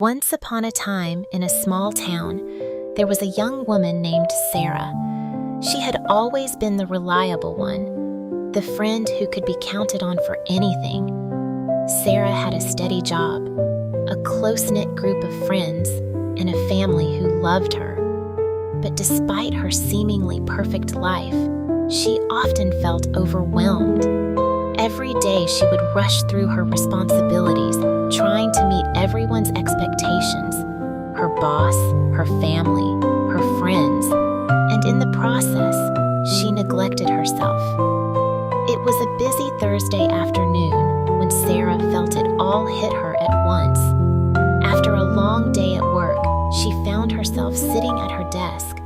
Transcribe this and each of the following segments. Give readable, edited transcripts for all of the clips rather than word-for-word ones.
Once upon a time, in a small town, there was a young woman named Sarah. She had always been the reliable one, the friend who could be counted on for anything. Sarah had a steady job, a close-knit group of friends, and a family who loved her. But despite her seemingly perfect life, she often felt overwhelmed. Every day she would rush through her responsibilities, trying to meet everyone's expectations, her boss, her family, her friends, and in the process, she neglected herself. It was a busy Thursday afternoon when Sarah felt it all hit her at once. After a long day at work, she found herself sitting at her desk,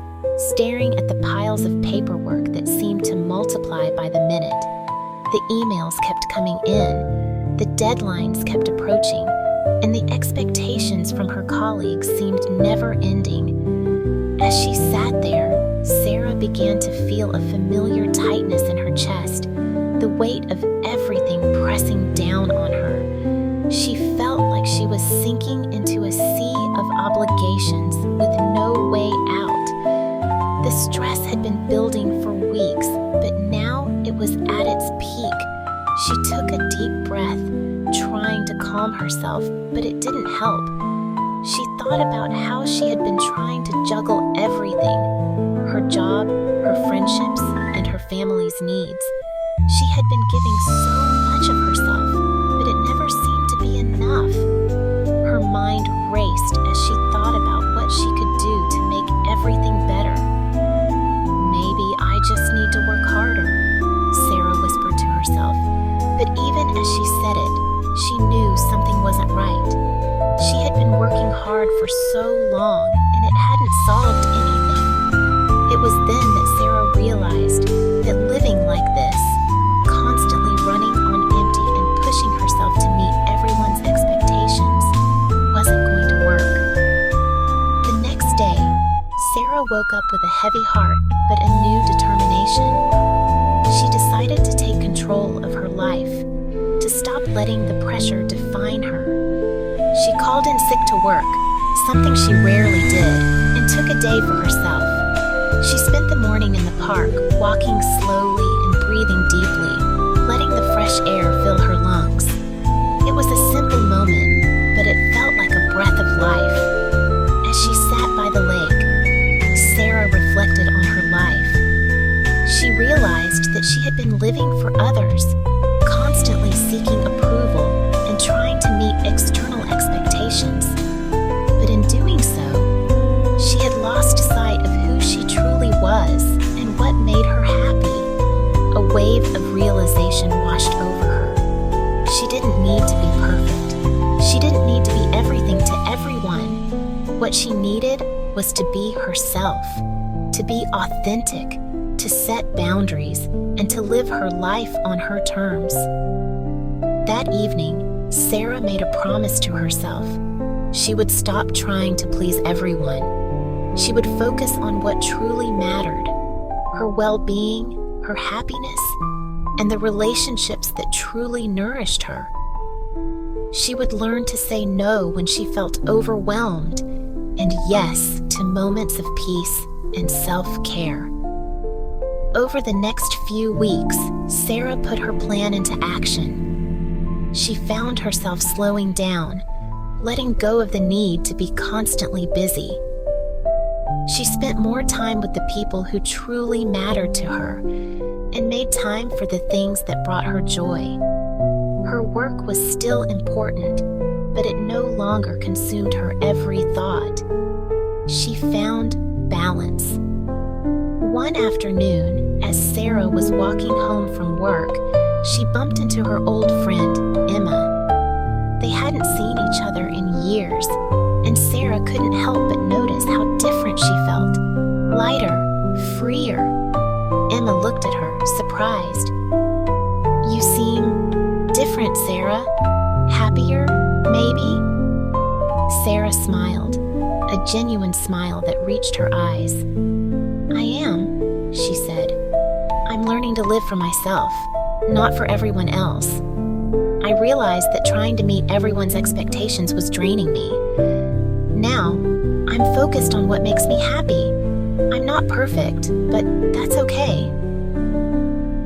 staring at the piles of paperwork that seemed to multiply by the minute. The emails kept coming in, the deadlines kept approaching, and the expectations from her colleagues seemed never-ending. As she sat there, Sarah began to feel a familiar tightness in her chest, the weight of everything pressing down on her. She felt like she was sinking into a sea of obligations with no way out. The stress had been building for weeks, but now it was at its peak. She took a deep breath, trying to calm herself, but it didn't help. She thought about how she had been trying to juggle everything: her job, her friendships, and her family's needs. She had been giving so much of herself, but it never seemed to be enough. Her mind raced as she thought about what she could do to make everything better. "Maybe I just need to work harder," Sarah whispered to herself. But even as she said it, she knew something wasn't right. She had been working hard for so long, and it hadn't solved anything. It was then that Sarah realized that living like this, constantly running on empty and pushing herself to meet everyone's expectations, wasn't going to work. The next day, Sarah woke up with a heavy heart but a new determination. She decided to take control of her life, to stop letting the pressure define her. She called in sick to work, something she rarely did, and took a day for herself. She spent the morning in the park, walking slowly and breathing deeply, letting the fresh air fill her lungs. It was a simple moment, but it felt like a breath of life. As she sat by the lake, Sarah reflected on her life. She realized that she had been living for others, constantly seeking approval and trying to meet external expectations. But in doing so, she had lost sight of who she truly was and what made her happy. A wave of realization washed over her. She didn't need to be perfect. She didn't need to be everything to everyone. What she needed was to be herself, to be authentic, to set boundaries, and to live her life on her terms. That evening, Sarah made a promise to herself. She would stop trying to please everyone. She would focus on what truly mattered: her well-being, her happiness, and the relationships that truly nourished her. She would learn to say no when she felt overwhelmed, and yes to moments of peace and self-care. Over the next few weeks, Sarah put her plan into action. She found herself slowing down, letting go of the need to be constantly busy. She spent more time with the people who truly mattered to her and made time for the things that brought her joy. Her work was still important, but it no longer consumed her every thought. She found balance. One afternoon, as Sarah was walking home from work, she bumped into her old friend, Emma. They hadn't seen each other in years, and Sarah couldn't help but notice how different she felt. Lighter, freer. Emma looked at her, surprised. "You seem different, Sarah. Happier, maybe?" Sarah smiled, a genuine smile that reached her eyes. "I am," she said. "I'm learning to live for myself, not for everyone else. I realized that trying to meet everyone's expectations was draining me. I'm focused on what makes me happy. I'm not perfect, but that's okay.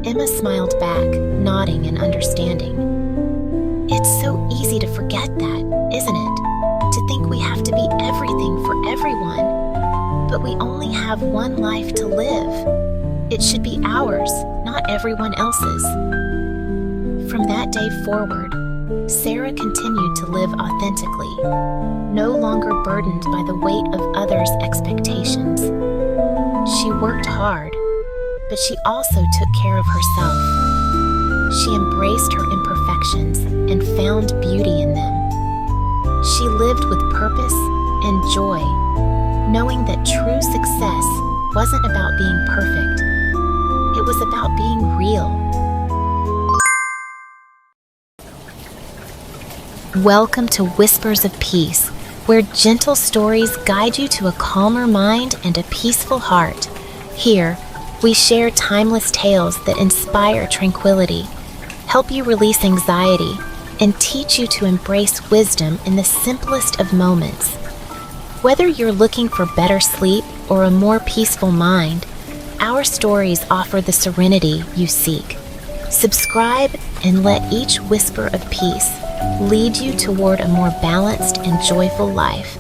Emma smiled back, nodding in understanding. It's so easy to forget that, isn't it? To think we have to be everything for everyone. But we only have one life to live. It should be ours, not everyone else's. From that day forward, Sarah continued to live authentically, no longer burdened by the weight of others' expectations. She worked hard, but she also took care of herself. She embraced her imperfections and found beauty in them. She lived with purpose and joy, knowing that true success wasn't about being perfect. It was about being real. Welcome to Whispers of Peace, where gentle stories guide you to a calmer mind and a peaceful heart. Here, we share timeless tales that inspire tranquility, help you release anxiety, and teach you to embrace wisdom in the simplest of moments. Whether you're looking for better sleep or a more peaceful mind, our stories offer the serenity you seek. Subscribe and let each whisper of peace lead you toward a more balanced and joyful life.